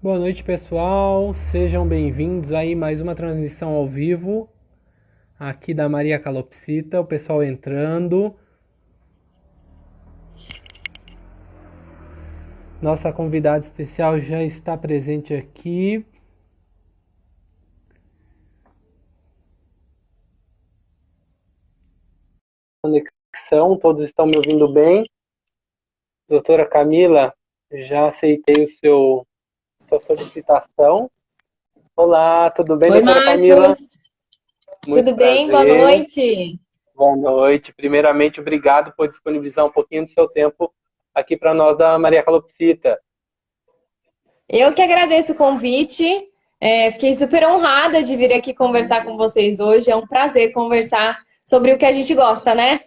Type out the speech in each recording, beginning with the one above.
Boa noite, pessoal. Sejam bem-vindos aí mais uma transmissão ao vivo aqui da Maria Calopsita. O pessoal entrando. Nossa convidada especial já está presente aqui. Conexão, todos estão me ouvindo bem? Doutora Camila, já aceitei sua solicitação. Olá, tudo bem, Oi, doutora Camila? Marcos. Muito Tudo bem? Boa prazer. noite. Boa noite. Primeiramente, obrigado por disponibilizar um pouquinho do seu tempo aqui para nós da Maria Calopsita. Eu que agradeço o convite. Fiquei super honrada de vir aqui conversar com vocês hoje. É um prazer conversar sobre o que a gente gosta, né?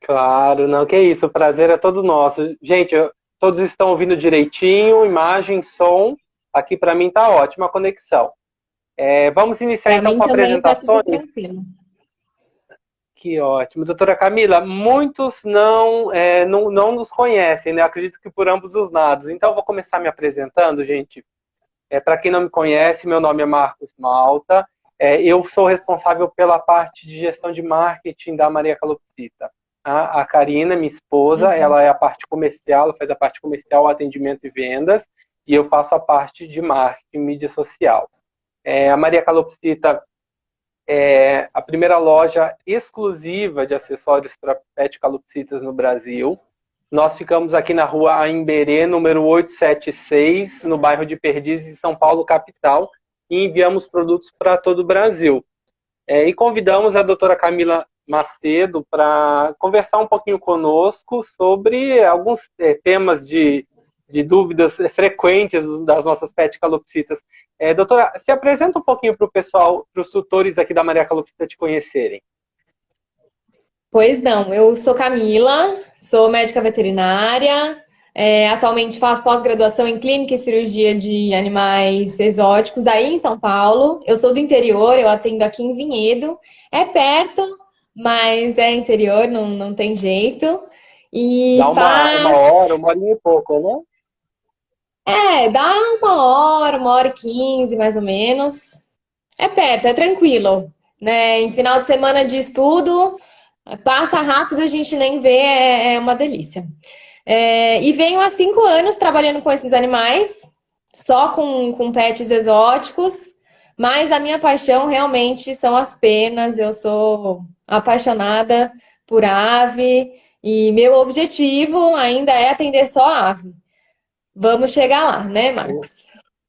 Claro, não, que isso, o prazer é todo nosso. Gente, todos estão ouvindo direitinho, imagem, som. Aqui para mim tá ótima a conexão. Vamos iniciar Para então mim com também está tudo apresentações. tranquilo. Que ótimo. Doutora Camila, muitos não nos conhecem, né? Acredito que por ambos os lados. Então, eu vou começar me apresentando, gente. Para quem não me conhece, meu nome é Marcos Malta. Eu sou responsável pela parte de gestão de marketing da Maria Calopsita. A Karina, minha esposa, ela é a parte comercial, ela faz a parte comercial, atendimento e vendas, e eu faço a parte de marketing, mídia social. A Maria Calopsita é a primeira loja exclusiva de acessórios para pet calopsitas no Brasil. Nós ficamos aqui na rua Aimberê, número 876, no bairro de Perdizes, em São Paulo, capital, e enviamos produtos para todo o Brasil. E convidamos a doutora Camila Macedo para conversar um pouquinho conosco sobre alguns temas de dúvidas frequentes das nossas pet calopsitas. Doutora, se apresenta um pouquinho para o pessoal, para os tutores aqui da Maria Calopsita te conhecerem. Pois não, eu sou Camila, sou médica veterinária, atualmente faço pós-graduação em clínica e cirurgia de animais exóticos aí em São Paulo. Eu sou do interior, eu atendo aqui em Vinhedo. É perto, mas é interior, não tem jeito. E Dá uma faz. hora, uma horinha e pouco, né? Dá 1 hora, 1 hora e 15, mais ou menos. É perto, é tranquilo, né? Em final de semana de estudo, passa rápido, a gente nem vê, é uma delícia. E venho há 5 anos trabalhando com esses animais, só com pets exóticos, mas a minha paixão realmente são as penas. Eu sou apaixonada por ave e meu objetivo ainda é atender só a ave. Vamos chegar lá, né, Marcos?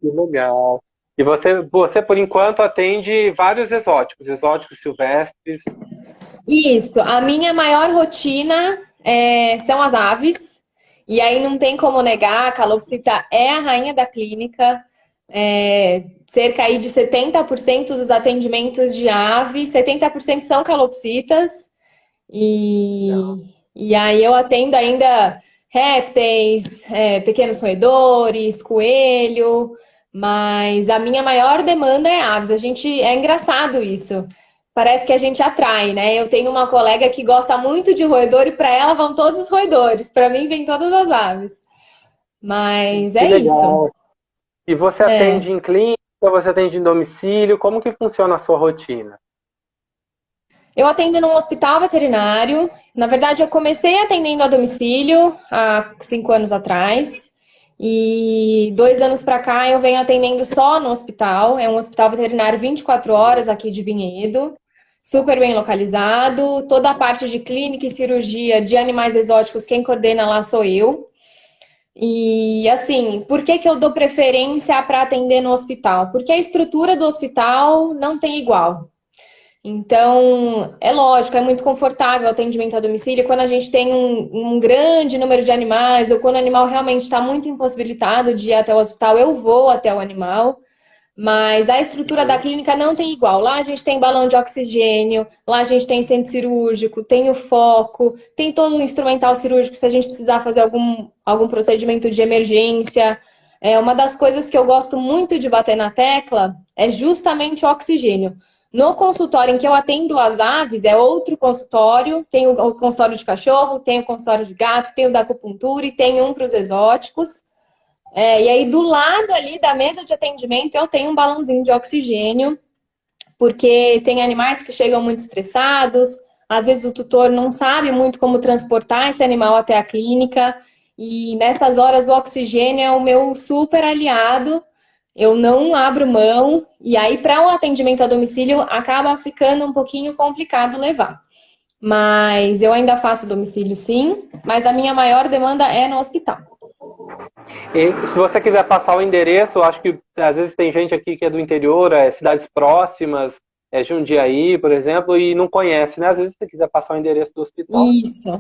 Que legal. E você, por enquanto, atende vários exóticos silvestres. Isso, a minha maior rotina são as aves, e aí não tem como negar, a calopsita é a rainha da clínica, cerca aí de 70% dos atendimentos de ave, 70% são calopsitas, e aí eu atendo ainda répteis, pequenos roedores, coelho, mas a minha maior demanda é aves. É engraçado isso. Parece que a gente atrai, né? Eu tenho uma colega que gosta muito de roedor e para ela vão todos os roedores. Para mim vem todas as aves. Mas Que é isso. legal. E você É. atende em clínica, você atende em domicílio? Como que funciona a sua rotina? Eu atendo num hospital veterinário. Na verdade, eu comecei atendendo a domicílio há 5 anos atrás. E 2 anos para cá eu venho atendendo só no hospital. É um hospital veterinário 24 horas aqui de Vinhedo. Super bem localizado. Toda a parte de clínica e cirurgia de animais exóticos, quem coordena lá sou eu. E assim, por que que eu dou preferência para atender no hospital? Porque a estrutura do hospital não tem igual. Então, é lógico, é muito confortável o atendimento a domicílio quando a gente tem um grande número de animais ou quando o animal realmente está muito impossibilitado de ir até o hospital, eu vou até o animal. Mas a estrutura da clínica não tem igual. Lá a gente tem balão de oxigênio, lá a gente tem centro cirúrgico, tem o foco, tem todo o instrumental cirúrgico se a gente precisar fazer algum procedimento de emergência. Uma das coisas que eu gosto muito de bater na tecla é justamente o oxigênio. No consultório em que eu atendo as aves, é outro consultório, tem o consultório de cachorro, tem o consultório de gato, tem o da acupuntura e tem um para os exóticos. E aí, do lado ali da mesa de atendimento, eu tenho um balãozinho de oxigênio, porque tem animais que chegam muito estressados, às vezes o tutor não sabe muito como transportar esse animal até a clínica, e nessas horas o oxigênio é o meu super aliado, eu não abro mão, e aí para um atendimento a domicílio acaba ficando um pouquinho complicado levar. Mas eu ainda faço domicílio sim, mas a minha maior demanda é no hospital. E se você quiser passar o endereço, eu acho que às vezes tem gente aqui que é do interior, cidades próximas, Jundiaí, por exemplo, e não conhece, né? Às vezes, se você quiser passar o endereço do hospital. Isso.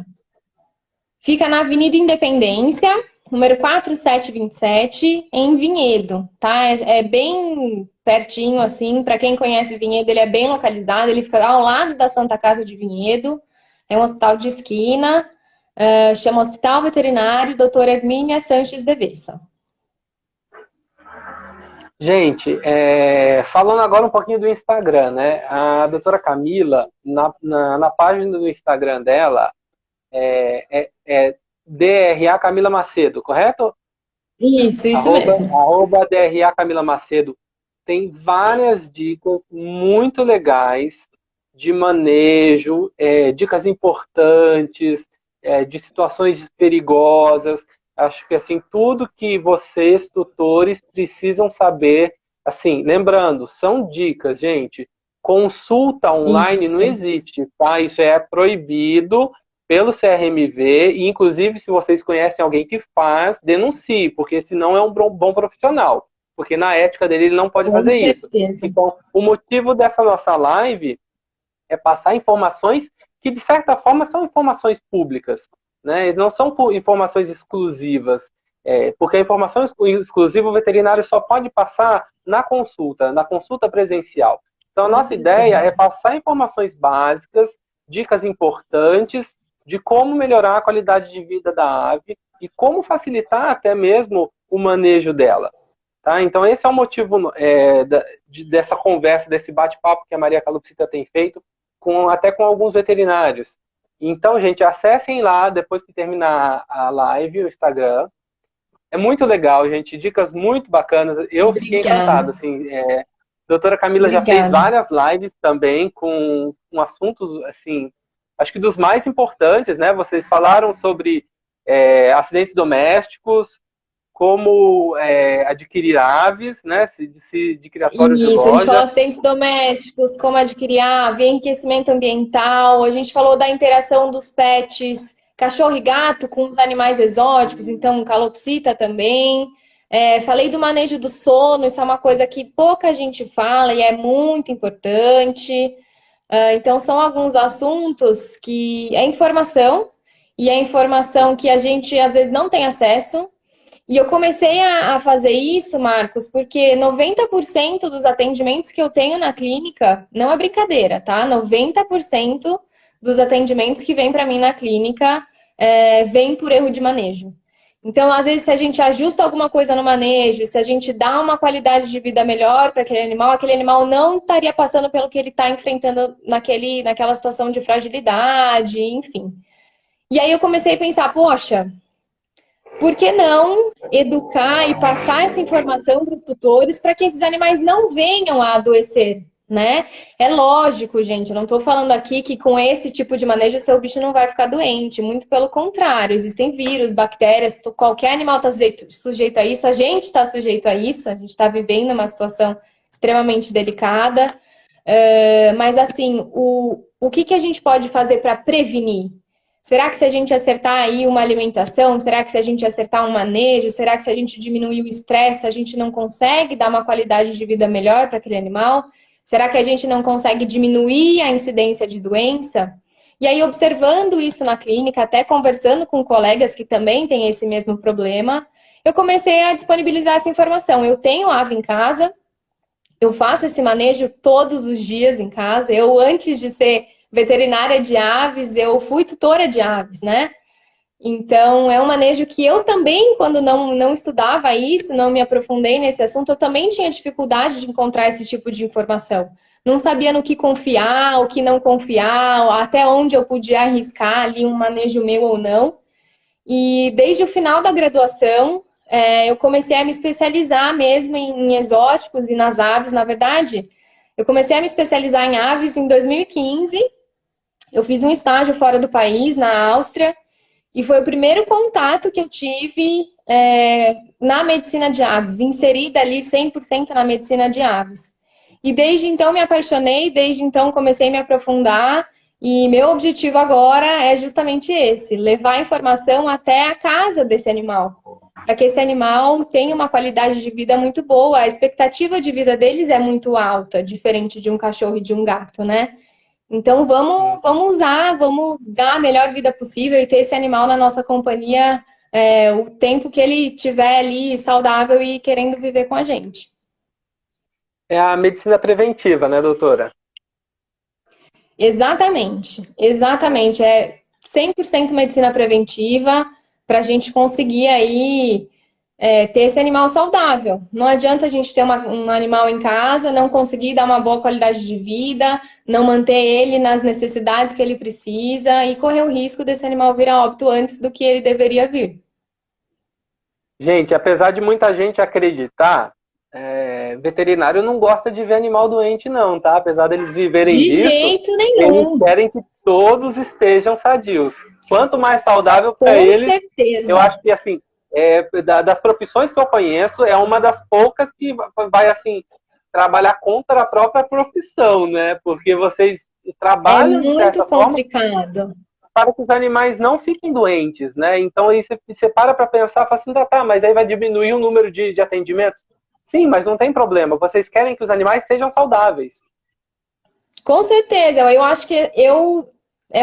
Fica na Avenida Independência, número 4727, em Vinhedo, tá? É bem pertinho, assim, para quem conhece Vinhedo, ele é bem localizado, ele fica ao lado da Santa Casa de Vinhedo, é um hospital de esquina, chama Hospital Veterinário Doutora Hermínia Sanches de Bessa. Gente, falando agora um pouquinho do Instagram, né? A doutora Camila, na página do Instagram dela, é DRA Camila Macedo, correto? Isso mesmo. Arroba DRA Camila Macedo. Tem várias dicas muito legais de manejo, dicas importantes, de situações perigosas. Acho que assim, tudo que vocês, tutores, precisam saber, assim, lembrando, são dicas, gente. Consulta online Isso. não existe, tá? Isso é proibido pelo CRMV, e inclusive se vocês conhecem alguém que faz, denuncie, porque senão é um bom profissional, porque na ética dele ele não pode fazer isso. Então, o motivo dessa nossa live é passar informações que de certa forma são informações públicas, né? Não são informações exclusivas, porque a informação exclusiva o veterinário só pode passar na consulta presencial. Então, a nossa ideia é passar informações básicas, dicas importantes de como melhorar a qualidade de vida da ave e como facilitar até mesmo o manejo dela. Tá? Então, esse é o motivo dessa conversa, desse bate-papo que a Maria Calopsita tem feito, até com alguns veterinários. Então, gente, acessem lá, depois que terminar a live, o Instagram. É muito legal, gente, dicas muito bacanas. Eu fiquei encantado. Assim, doutora Camila já fez várias lives também com assuntos, assim, acho que dos mais importantes, né? Vocês falaram sobre acidentes domésticos, como adquirir aves, né? De criatórios de loja. Isso, a gente falou acidentes domésticos, como adquirir ave, enriquecimento ambiental, a gente falou da interação dos pets, cachorro e gato com os animais exóticos, então calopsita também. Falei do manejo do sono, isso é uma coisa que pouca gente fala e é muito importante. Então, são alguns assuntos que é informação, e é informação que a gente às vezes não tem acesso. E eu comecei a fazer isso, Marcos, porque 90% dos atendimentos que eu tenho na clínica, não é brincadeira, tá? 90% dos atendimentos que vêm para mim na clínica vêm por erro de manejo. Então, às vezes, se a gente ajusta alguma coisa no manejo, se a gente dá uma qualidade de vida melhor para aquele animal não estaria passando pelo que ele está enfrentando naquela situação de fragilidade, enfim. E aí eu comecei a pensar, poxa, por que não educar e passar essa informação para os tutores para que esses animais não venham a adoecer, né? É lógico, gente, eu não estou falando aqui que com esse tipo de manejo o seu bicho não vai ficar doente, muito pelo contrário, existem vírus, bactérias, qualquer animal está sujeito a isso, a gente está sujeito a isso, a gente está vivendo uma situação extremamente delicada, mas assim, o que a gente pode fazer para prevenir? Será que se a gente acertar aí uma alimentação, será que se a gente acertar um manejo, será que se a gente diminuir o estresse, a gente não consegue dar uma qualidade de vida melhor para aquele animal? Será que a gente não consegue diminuir a incidência de doença? E aí, observando isso na clínica, até conversando com colegas que também têm esse mesmo problema, eu comecei a disponibilizar essa informação. Eu tenho ave em casa, Eu faço esse manejo todos os dias em casa. Eu, antes de ser veterinária de aves, eu fui tutora de aves, né? Então, é um manejo que eu também, quando não estudava isso, não me aprofundei nesse assunto, eu também tinha dificuldade de encontrar esse tipo de informação. Não sabia no que confiar, o que não confiar, até onde eu podia arriscar ali um manejo meu ou não. E desde o final da graduação, eu comecei a me especializar mesmo em exóticos e nas aves. Na verdade, eu comecei a me especializar em aves em 2015. Eu fiz um estágio fora do país, na Áustria, e foi o primeiro contato que eu tive na medicina de aves, inserida ali 100% na medicina de aves. E desde então me apaixonei, desde então comecei a me aprofundar, e meu objetivo agora é justamente esse, levar a informação até a casa desse animal, para que esse animal tenha uma qualidade de vida muito boa. A expectativa de vida deles é muito alta, diferente de um cachorro e de um gato, né? Então vamos usar, vamos dar a melhor vida possível e ter esse animal na nossa companhia o tempo que ele estiver ali saudável e querendo viver com a gente. É a medicina preventiva, né, doutora? Exatamente, exatamente. É 100% medicina preventiva para a gente conseguir aí ter esse animal saudável. Não adianta a gente ter um animal em casa, não conseguir dar uma boa qualidade de vida, não manter ele nas necessidades que ele precisa e correr o risco desse animal vir a óbito antes do que ele deveria vir. Gente, apesar de muita gente acreditar, veterinário não gosta de ver animal doente, não, tá? Apesar deles viverem De disso, jeito eles nenhum. querem que todos estejam sadios. Quanto mais saudável Com para eles, eu certeza. acho que, assim, das profissões que eu conheço, é uma das poucas que vai, assim, trabalhar contra a própria profissão, né? Porque vocês É trabalham, de muito certa forma, complicado. para que os animais não fiquem doentes, né? Então aí você para pensar, fala assim, tá, mas aí vai diminuir o número de atendimentos? Sim, mas não tem problema. Vocês querem que os animais sejam saudáveis. Com certeza. Eu acho que é o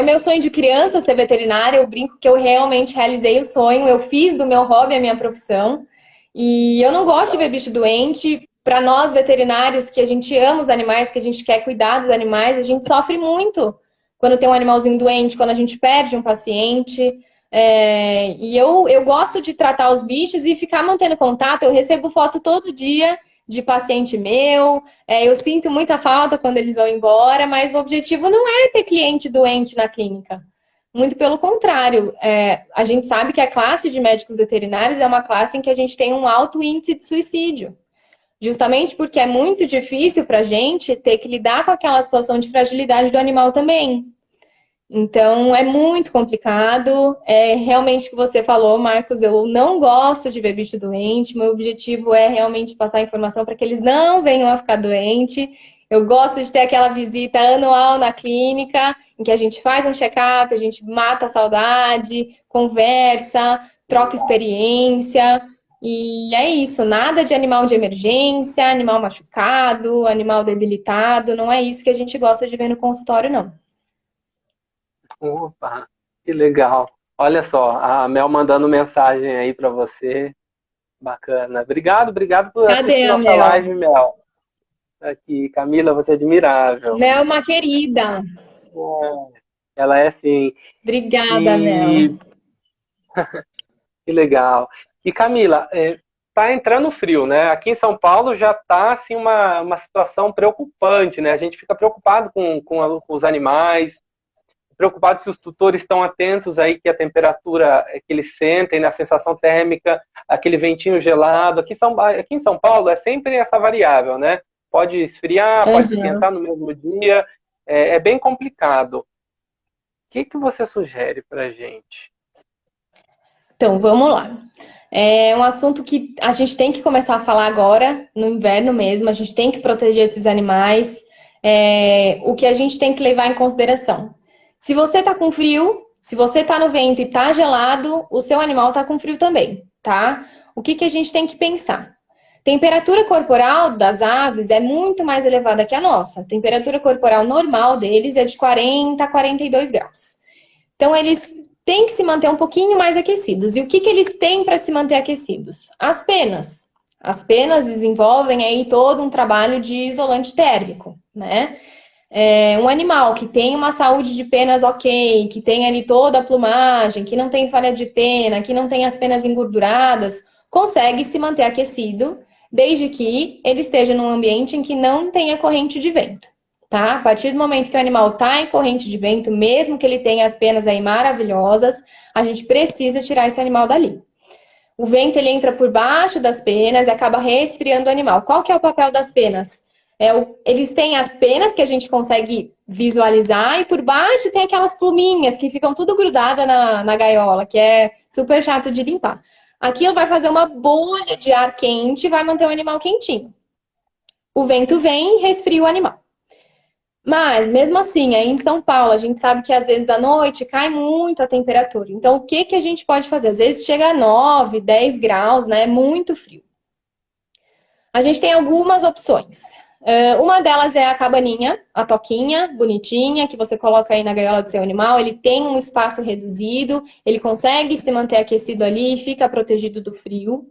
meu sonho de criança ser veterinária. Eu brinco que eu realmente realizei o sonho. Eu fiz do meu hobby a minha profissão. E eu não gosto de ver bicho doente. Para nós veterinários que a gente ama os animais, que a gente quer cuidar dos animais, a gente sofre muito quando tem um animalzinho doente, quando a gente perde um paciente. E eu gosto de tratar os bichos e ficar mantendo contato. Eu recebo foto todo dia de paciente meu. Eu sinto muita falta quando eles vão embora, mas o objetivo não é ter cliente doente na clínica. Muito pelo contrário. A gente sabe que a classe de médicos veterinários é uma classe em que a gente tem um alto índice de suicídio. Justamente porque é muito difícil para a gente ter que lidar com aquela situação de fragilidade do animal também. Então, é muito complicado. É realmente o que você falou, Marcos, eu não gosto de ver bicho doente. Meu objetivo é realmente passar informação para que eles não venham a ficar doentes. Eu gosto de ter aquela visita anual na clínica, em que a gente faz um check-up, a gente mata a saudade, conversa, troca experiência. E é isso, nada de animal de emergência, animal machucado, animal debilitado. Não é isso que a gente gosta de ver no consultório, não. Opa, que legal. Olha só, a Mel mandando mensagem aí para você. Bacana. Obrigado por Cadê assistir a nossa Mel? live, Mel. Aqui, Camila, você é admirável. Mel é uma querida. Ela é assim. Obrigada, Mel. E que legal. E Camila, tá entrando frio, né? Aqui em São Paulo já tá assim uma situação preocupante, né? A gente fica preocupado com os animais, preocupado se os tutores estão atentos aí que a temperatura que eles sentem, na sensação térmica, aquele ventinho gelado. Aqui em São Paulo é sempre essa variável, né? Pode esfriar, pode Uhum. esquentar no mesmo dia. É bem complicado. O que você sugere para gente? Então, vamos lá. É um assunto que a gente tem que começar a falar agora, no inverno mesmo. A gente tem que proteger esses animais. O que a gente tem que levar em consideração. Se você tá com frio, se você tá no vento e tá gelado, o seu animal tá com frio também, tá? O que a gente tem que pensar? Temperatura corporal das aves é muito mais elevada que a nossa. A temperatura corporal normal deles é de 40 a 42 graus. Então, eles têm que se manter um pouquinho mais aquecidos. E o que eles têm para se manter aquecidos? As penas. As penas desenvolvem aí todo um trabalho de isolante térmico, né? Um animal que tem uma saúde de penas ok, que tem ali toda a plumagem, que não tem falha de pena, que não tem as penas engorduradas, consegue se manter aquecido, desde que ele esteja num ambiente em que não tenha corrente de vento, tá? A partir do momento que o animal está em corrente de vento, mesmo que ele tenha as penas aí maravilhosas, a gente precisa tirar esse animal dali. O vento ele entra por baixo das penas e acaba resfriando o animal. Qual que é o papel das penas? Eles têm as penas que a gente consegue visualizar e por baixo tem aquelas pluminhas que ficam tudo grudada na gaiola, que é super chato de limpar. Aquilo vai fazer uma bolha de ar quente e vai manter o animal quentinho. O vento vem e resfria o animal. Mas, mesmo assim, aí em São Paulo, a gente sabe que às vezes à noite cai muito a temperatura. Então, o que que a gente pode fazer? Às vezes chega a 9, 10 graus, né? É muito frio. A gente tem algumas opções. Uma delas é a cabaninha, a toquinha, bonitinha, que você coloca aí na gaiola do seu animal. Ele tem um espaço reduzido, ele consegue se manter aquecido ali, fica protegido do frio.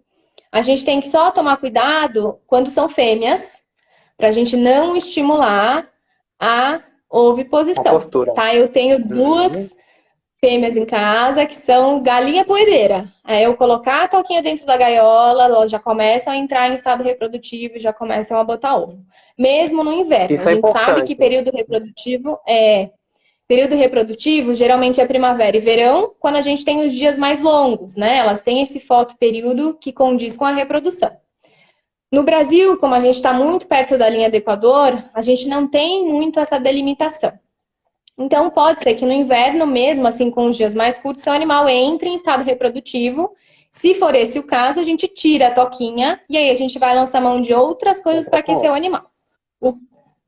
A gente tem que só tomar cuidado quando são fêmeas, para a gente não estimular a oviposição. A postura. Tá? Eu tenho duas fêmeas em casa que são galinha poedeira. Aí eu colocar a toquinha dentro da gaiola, elas já começam a entrar em estado reprodutivo e já começam a botar ovo. Mesmo no inverno. Isso a é gente sabe importante. que período reprodutivo geralmente é primavera e verão, quando a gente tem os dias mais longos, né? Elas têm esse fotoperíodo que condiz com a reprodução. No Brasil, como a gente está muito perto da linha do Equador, a gente não tem muito essa delimitação. Então, pode ser que no inverno, mesmo assim com os dias mais curtos, seu animal entre em estado reprodutivo. Se for esse o caso, a gente tira a toquinha e aí a gente vai lançar mão de outras coisas para aquecer o animal.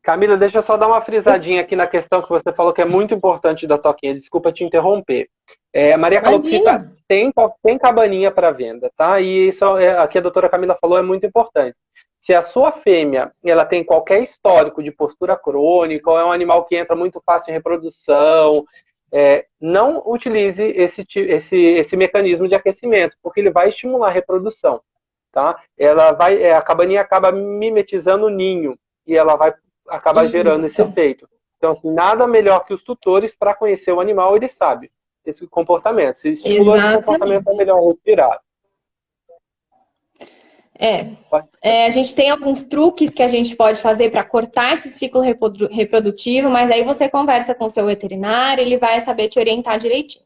Camila, deixa eu só dar uma frisadinha aqui na questão que você falou que é muito importante da toquinha. Desculpa te interromper. A Maria Calopsita tem cabaninha para venda, tá? E isso aqui a doutora Camila falou é muito importante. Se a sua fêmea ela tem qualquer histórico de postura crônica, ou é um animal que entra muito fácil em reprodução, não utilize esse mecanismo de aquecimento, porque ele vai estimular a reprodução, tá? A cabaninha acaba mimetizando o ninho e ela vai acabar gerando esse efeito. Então, assim, nada melhor que os tutores para conhecer o animal, ele sabe esse comportamento. Se estimulou esse comportamento, é melhor respirar. A gente tem alguns truques que a gente pode fazer para cortar esse ciclo reprodutivo, mas aí você conversa com o seu veterinário, ele vai saber te orientar direitinho.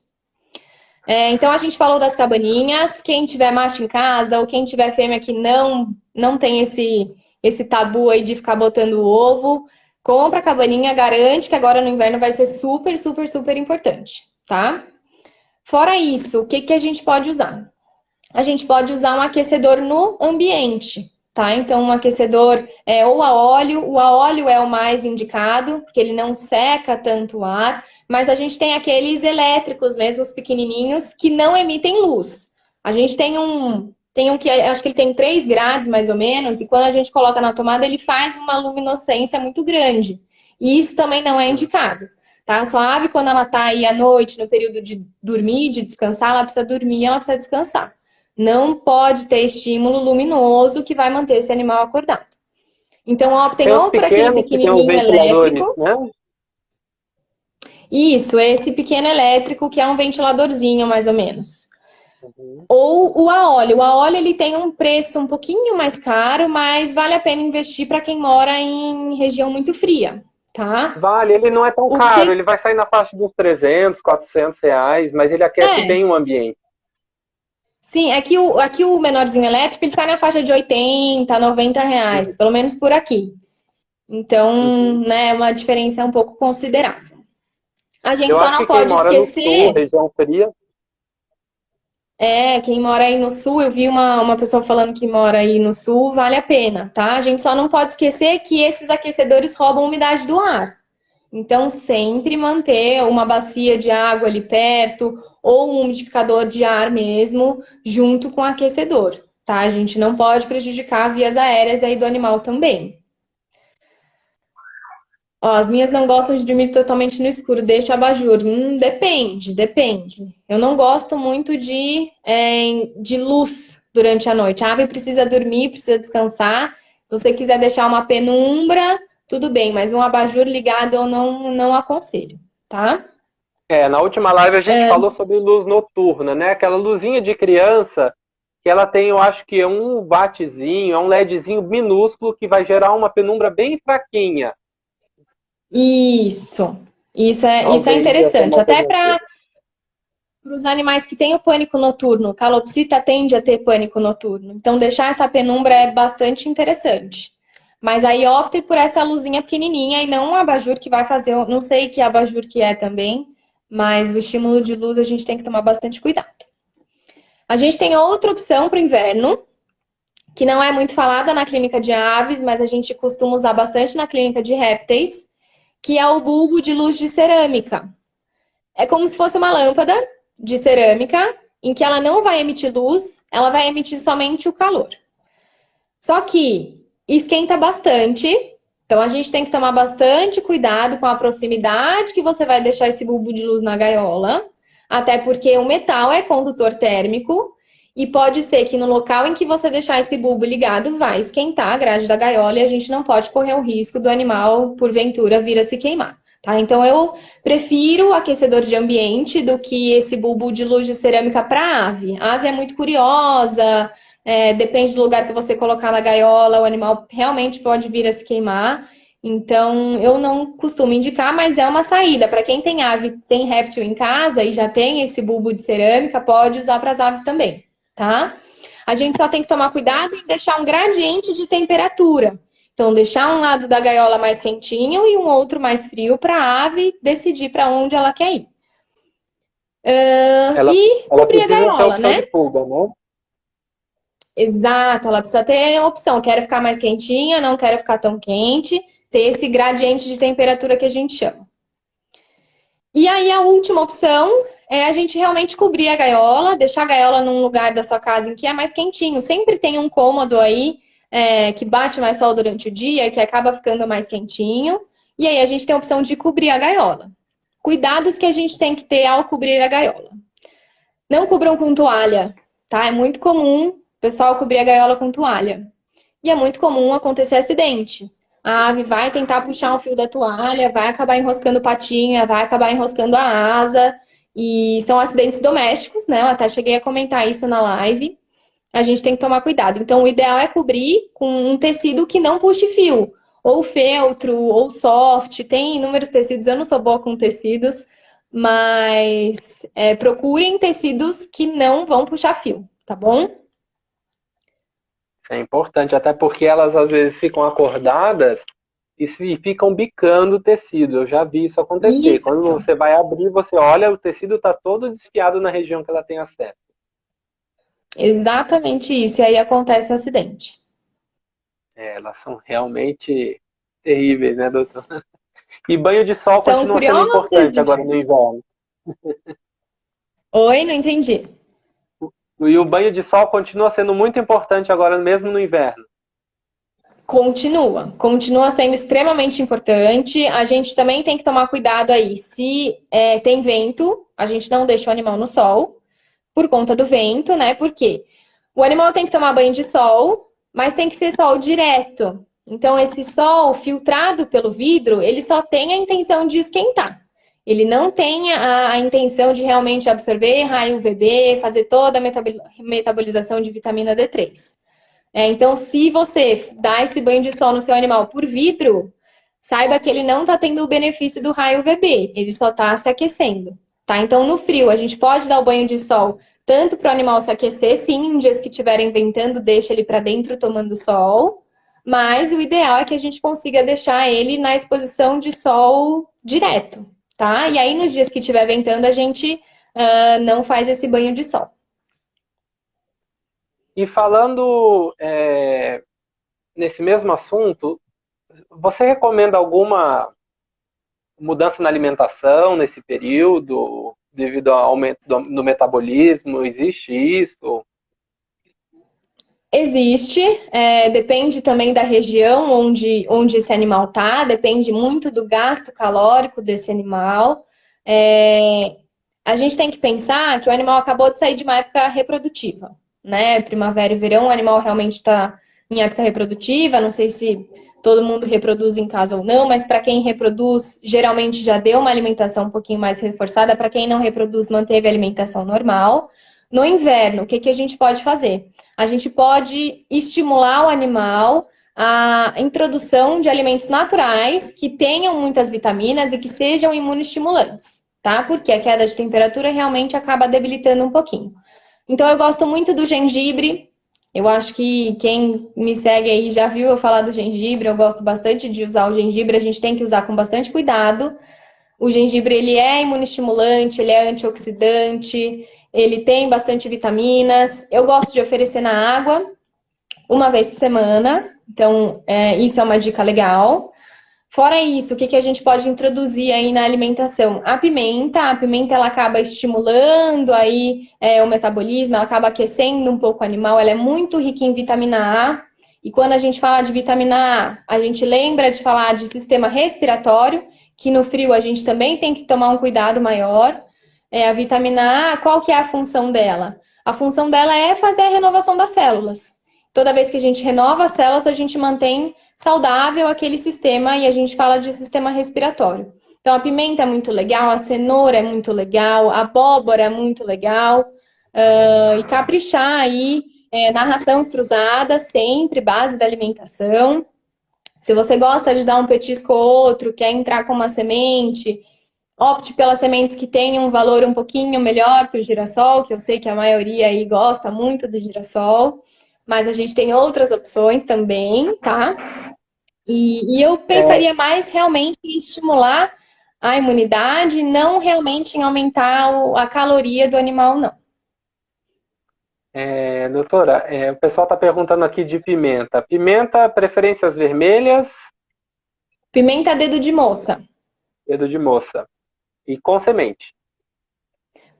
Então, a gente falou das cabaninhas. Quem tiver macho em casa ou quem tiver fêmea que não tem esse tabu aí de ficar botando o ovo, compra a cabaninha, garante que agora no inverno vai ser super, super, super importante, tá? Fora isso, o que a gente pode usar? A gente pode usar um aquecedor no ambiente, tá? Então, um aquecedor ou a óleo. O a óleo é o mais indicado, porque ele não seca tanto o ar. Mas a gente tem aqueles elétricos mesmo, os pequenininhos, que não emitem luz. A gente tem um que acho que ele tem 3 grades, mais ou menos, e quando a gente coloca na tomada, ele faz uma luminescência muito grande. E isso também não é indicado, tá? A sua ave, quando ela tá aí à noite, no período de dormir, de descansar, ela precisa dormir, ela precisa descansar. Não pode ter estímulo luminoso que vai manter esse animal acordado. Então, optem ou por aquele pequenininho elétrico. Né? Isso, esse pequeno elétrico que é um ventiladorzinho, mais ou menos. Ou o a óleo. O a óleo ele tem um preço um pouquinho mais caro, mas vale a pena investir para quem mora em região muito fria, tá? Vale, ele não é tão caro, ele vai sair na faixa dos 300, 400 reais, mas ele aquece bem o ambiente. Sim, aqui o menorzinho elétrico ele sai na faixa de 80, 90 reais, pelo menos por aqui. Então, né, uma diferença um pouco considerável. A gente só não pode esquecer. No sul, região fria. Quem mora aí no sul, eu vi uma pessoa falando que mora aí no sul, vale a pena, tá? A gente só não pode esquecer que esses aquecedores roubam a umidade do ar. Então, sempre manter uma bacia de água ali perto, ou um umidificador de ar mesmo, junto com o aquecedor, tá? A gente não pode prejudicar vias aéreas aí do animal também. Ó, as minhas não gostam de dormir totalmente no escuro, deixa abajur. Depende. Eu não gosto muito de luz, durante a noite. A ave precisa dormir, precisa descansar. Se você quiser deixar uma penumbra, tudo bem, mas um abajur ligado eu não aconselho, tá? Na última live a gente falou sobre luz noturna, né? Aquela luzinha de criança que ela tem, eu acho que é um wattzinho, é um LEDzinho minúsculo que vai gerar uma penumbra bem fraquinha. Isso é interessante. Até para os animais que têm o pânico noturno, calopsita tende a ter pânico noturno. Então, deixar essa penumbra é bastante interessante. Mas aí opte por essa luzinha pequenininha e não um abajur que vai fazer... Eu não sei que abajur que é também, mas o estímulo de luz a gente tem que tomar bastante cuidado. A gente tem outra opção para o inverno, que não é muito falada na clínica de aves, mas a gente costuma usar bastante na clínica de répteis, que é o bulbo de luz de cerâmica. É como se fosse uma lâmpada de cerâmica, em que ela não vai emitir luz, ela vai emitir somente o calor. Só que esquenta bastante, então a gente tem que tomar bastante cuidado com a proximidade que você vai deixar esse bulbo de luz na gaiola, até porque o metal é condutor térmico, e pode ser que no local em que você deixar esse bulbo ligado vai esquentar a grade da gaiola e a gente não pode correr o risco do animal, porventura, vir a se queimar. Tá? Então, eu prefiro aquecedor de ambiente do que esse bulbo de luz de cerâmica para ave. A ave é muito curiosa, depende do lugar que você colocar na gaiola, o animal realmente pode vir a se queimar. Então, eu não costumo indicar, mas é uma saída. Para quem tem ave, tem réptil em casa e já tem esse bulbo de cerâmica, pode usar para as aves também, tá? A gente só tem que tomar cuidado em deixar um gradiente de temperatura. Então, deixar um lado da gaiola mais quentinho e um outro mais frio para a ave decidir para onde ela quer ir. Ela cobrir a gaiola, ter opção de fuga, né? Exato, ela precisa ter a opção. Quero ficar mais quentinha, não quero ficar tão quente. Ter esse gradiente de temperatura que a gente chama. E aí, a última opção é a gente realmente cobrir a gaiola, deixar a gaiola num lugar da sua casa em que é mais quentinho. Sempre tem um cômodo aí que bate mais sol durante o dia, que acaba ficando mais quentinho. E aí a gente tem a opção de cobrir a gaiola. Cuidados que a gente tem que ter ao cobrir a gaiola. Não cubram com toalha, tá? É muito comum o pessoal cobrir a gaiola com toalha. E é muito comum acontecer acidente. A ave vai tentar puxar um fio da toalha, vai acabar enroscando patinha, vai acabar enroscando a asa. E são acidentes domésticos, né? Eu até cheguei a comentar isso na live. A gente tem que tomar cuidado. Então, o ideal é cobrir com um tecido que não puxe fio. Ou feltro, ou soft. Tem inúmeros tecidos. Eu não sou boa com tecidos, mas procurem tecidos que não vão puxar fio, tá bom? Isso é importante, até porque elas às vezes ficam acordadas e ficam bicando o tecido. Eu já vi isso acontecer. Isso. Quando você vai abrir, você olha, o tecido está todo desfiado na região que ela tem acesso. Exatamente isso. E aí acontece o acidente. Elas são realmente terríveis, né, doutor? E banho de sol São continua sendo importante agora no inverno. Oi, não entendi. E o banho de sol continua sendo muito importante agora, mesmo no inverno. Continua sendo extremamente importante. A gente também tem que tomar cuidado aí. Se tem vento, a gente não deixa o animal no sol, por conta do vento, né? Por quê? O animal tem que tomar banho de sol, mas tem que ser sol direto. Então, esse sol filtrado pelo vidro, ele só tem a intenção de esquentar. Ele não tem a intenção de realmente absorver raio UVB, fazer toda a metabolização de vitamina D3. Então, se você dá esse banho de sol no seu animal por vidro, saiba que ele não está tendo o benefício do raio UVB, ele só está se aquecendo, tá? Então, no frio, a gente pode dar o banho de sol tanto para o animal se aquecer, sim, em dias que estiverem ventando, deixa ele para dentro tomando sol, mas o ideal é que a gente consiga deixar ele na exposição de sol direto, tá? E aí, nos dias que estiver ventando, a gente não faz esse banho de sol. E falando nesse mesmo assunto, você recomenda alguma mudança na alimentação nesse período, devido ao aumento do metabolismo? Existe isso? Existe, depende também da região onde esse animal está, depende muito do gasto calórico desse animal. A gente tem que pensar que o animal acabou de sair de uma época reprodutiva. né? Primavera e verão, o animal realmente está em época reprodutiva. Não sei se todo mundo reproduz em casa ou não, mas para quem reproduz, geralmente já deu uma alimentação um pouquinho mais reforçada. Para quem não reproduz, manteve a alimentação normal. No inverno, o que que a gente pode fazer? A gente pode estimular o animal a introdução de alimentos naturais que tenham muitas vitaminas e que sejam imunoestimulantes, tá? Porque a queda de temperatura realmente acaba debilitando um pouquinho. Então, eu gosto muito do gengibre. Eu acho que quem me segue aí já viu eu falar do gengibre. Eu gosto bastante de usar o gengibre. A gente tem que usar com bastante cuidado. O gengibre, ele é imunoestimulante, ele é antioxidante, ele tem bastante vitaminas. Eu gosto de oferecer na água uma vez por semana. Então, isso é uma dica legal. Fora isso, o que que a gente pode introduzir aí na alimentação? A pimenta ela acaba estimulando aí o metabolismo, ela acaba aquecendo um pouco o animal, ela é muito rica em vitamina A. E quando a gente fala de vitamina A, a gente lembra de falar de sistema respiratório, que no frio a gente também tem que tomar um cuidado maior. A vitamina A, qual que é a função dela? A função dela é fazer a renovação das células. Toda vez que a gente renova as células, a gente mantém saudável aquele sistema e a gente fala de sistema respiratório. Então, a pimenta é muito legal, a cenoura é muito legal, a abóbora é muito legal. E caprichar aí na ração extrusada, sempre base da alimentação. Se você gosta de dar um petisco ou outro, quer entrar com uma semente, opte pelas sementes que tenham um valor um pouquinho melhor que o girassol, que eu sei que a maioria aí gosta muito do girassol, mas a gente tem outras opções também, tá? E eu pensaria mais realmente em estimular a imunidade, não realmente em aumentar a caloria do animal, não. Doutora, o pessoal está perguntando aqui de pimenta. Pimenta, preferências vermelhas, Pimenta dedo de moça, dedo de moça. E com semente.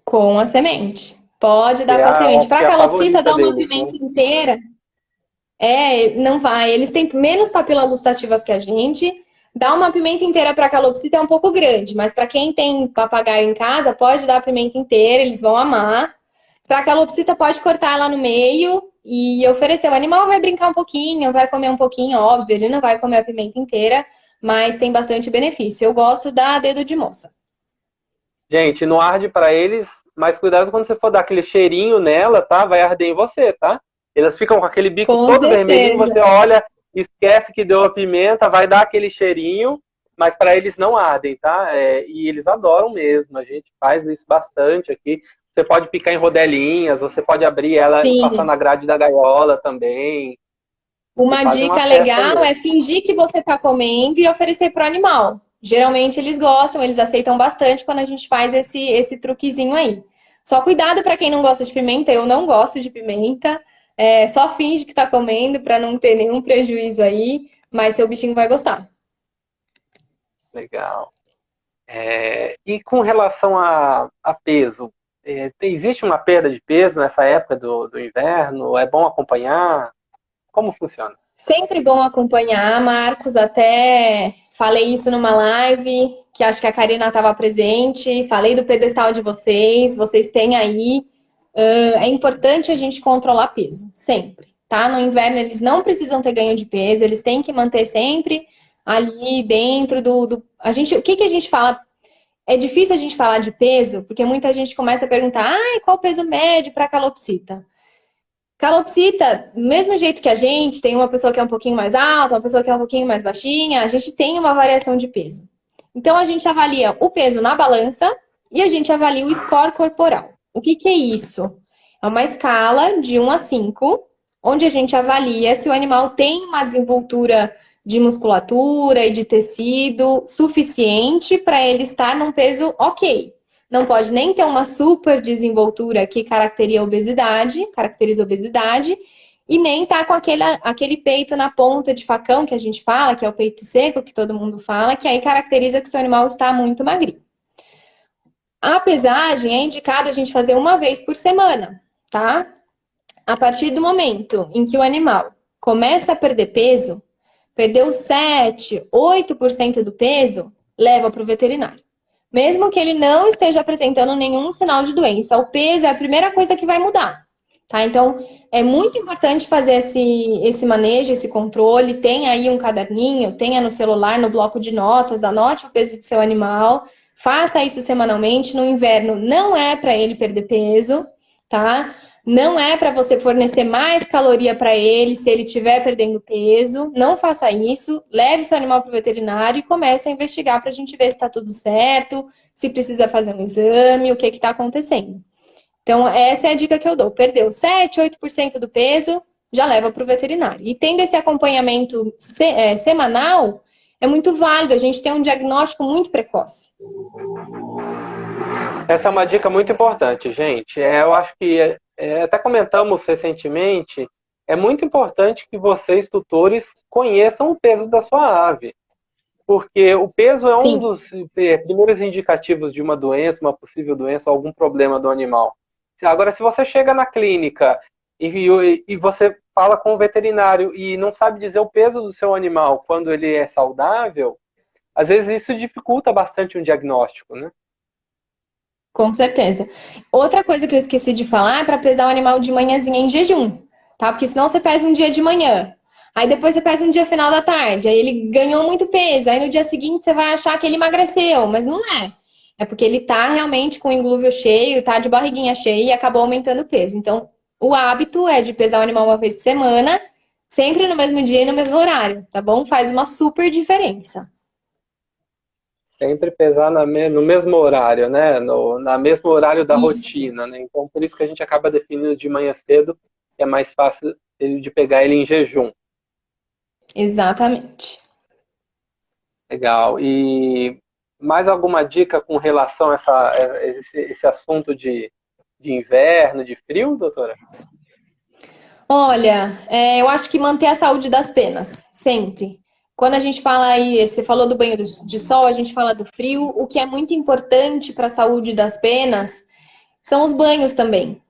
com a semente. Pode Que dar é para semente. acho que Para é a calopsita, favorita dar uma deles, né? pimenta inteira. Não vai. Eles têm menos papilas gustativas que a gente. Dar uma pimenta inteira para calopsita é um pouco grande, mas para quem tem papagaio em casa, pode dar a pimenta inteira, eles vão amar. Para calopsita, pode cortar ela no meio e oferecer. O animal vai brincar um pouquinho, vai comer um pouquinho, óbvio, ele não vai comer a pimenta inteira, mas tem bastante benefício. Eu gosto da dedo de moça. Gente, não arde para eles, mas cuidado quando você for dar aquele cheirinho nela, tá? Vai arder em você, tá? Elas ficam com aquele bico Com todo vermelhinho, certeza. você olha, esquece que deu a pimenta, vai dar aquele cheirinho, mas para eles não ardem, tá? E eles adoram mesmo, a gente faz isso bastante aqui. Você pode picar em rodelinhas, você pode abrir ela e passar Sim. na grade da gaiola também. E Uma fazem uma dica festa legal mesmo. é fingir que você está comendo e oferecer para o animal. Geralmente eles gostam, eles aceitam bastante quando a gente faz esse truquezinho aí. Só cuidado para quem não gosta de pimenta, eu não gosto de pimenta. Só finge que está comendo para não ter nenhum prejuízo aí, mas seu bichinho vai gostar. Legal. E com relação a peso, existe uma perda de peso nessa época do inverno? É bom acompanhar? Como funciona? Sempre bom acompanhar, Marcos. Até falei isso numa live, que acho que a Karina estava presente. Falei do pedestal de vocês, vocês têm aí. É importante a gente controlar peso, sempre, tá? No inverno eles não precisam ter ganho de peso, eles têm que manter sempre ali dentro o que que a gente fala? É difícil a gente falar de peso, porque muita gente começa a perguntar, qual o peso médio para calopsita? Calopsita, do mesmo jeito que a gente, tem uma pessoa que é um pouquinho mais alta, uma pessoa que é um pouquinho mais baixinha, a gente tem uma variação de peso. Então, a gente avalia o peso na balança e a gente avalia o score corporal. O que que é isso? É uma escala de 1 a 5, onde a gente avalia se o animal tem uma desenvoltura de musculatura e de tecido suficiente para ele estar num peso ok. Não pode nem ter uma super desenvoltura que caracteriza obesidade, e nem tá com aquele peito na ponta de facão que a gente fala, que é o peito seco, que todo mundo fala, que aí caracteriza que o seu animal está muito magrinho. A pesagem é indicado a gente fazer uma vez por semana, tá? A partir do momento em que o animal começa a perder peso, perdeu 7, 8% do peso, leva para o veterinário. Mesmo que ele não esteja apresentando nenhum sinal de doença, o peso é a primeira coisa que vai mudar. tá? Então, é muito importante fazer esse manejo, esse controle. Tenha aí um caderninho, tenha no celular, no bloco de notas, anote o peso do seu animal, faça isso semanalmente. No inverno, não é para ele perder peso, tá? Não é para você fornecer mais caloria para ele se ele estiver perdendo peso. Não faça isso. Leve seu animal para o veterinário e comece a investigar para a gente ver se está tudo certo, se precisa fazer um exame, o que está acontecendo. Então, essa é a dica que eu dou. Perdeu 7, 8% do peso, já leva para o veterinário. E tendo esse acompanhamento semanal, é muito válido. A gente tem um diagnóstico muito precoce. Essa é uma dica muito importante, gente. Eu acho que, até comentamos recentemente, é muito importante que vocês, tutores, conheçam o peso da sua ave. Porque o peso é um dos primeiros indicativos de uma doença, uma possível doença, algum problema do animal. Agora, se você chega na clínica e você fala com o veterinário e não sabe dizer o peso do seu animal quando ele é saudável, às vezes isso dificulta bastante um diagnóstico, né? Com certeza. Outra coisa que eu esqueci de falar é para pesar o animal de manhãzinha em jejum, tá? Porque senão você pesa um dia de manhã, aí depois você pesa um dia final da tarde, aí ele ganhou muito peso, aí no dia seguinte você vai achar que ele emagreceu, mas não é. É porque ele tá realmente com o englúvio cheio, tá de barriguinha cheia e acabou aumentando o peso. Então, o hábito é de pesar o animal uma vez por semana, sempre no mesmo dia e no mesmo horário, tá bom? Faz uma super diferença. Sempre pesar no mesmo horário, né? Na mesmo horário da Isso, rotina, né? Então, por isso que a gente acaba definindo de manhã cedo, que é mais fácil de pegar ele em jejum. exatamente. Legal. E mais alguma dica com relação a esse assunto de inverno, de frio, doutora? Olha, eu acho que manter a saúde das penas, sempre. Quando a gente fala aí, você falou do banho de sol, a gente fala do frio. O que é muito importante para a saúde das penas são os banhos também.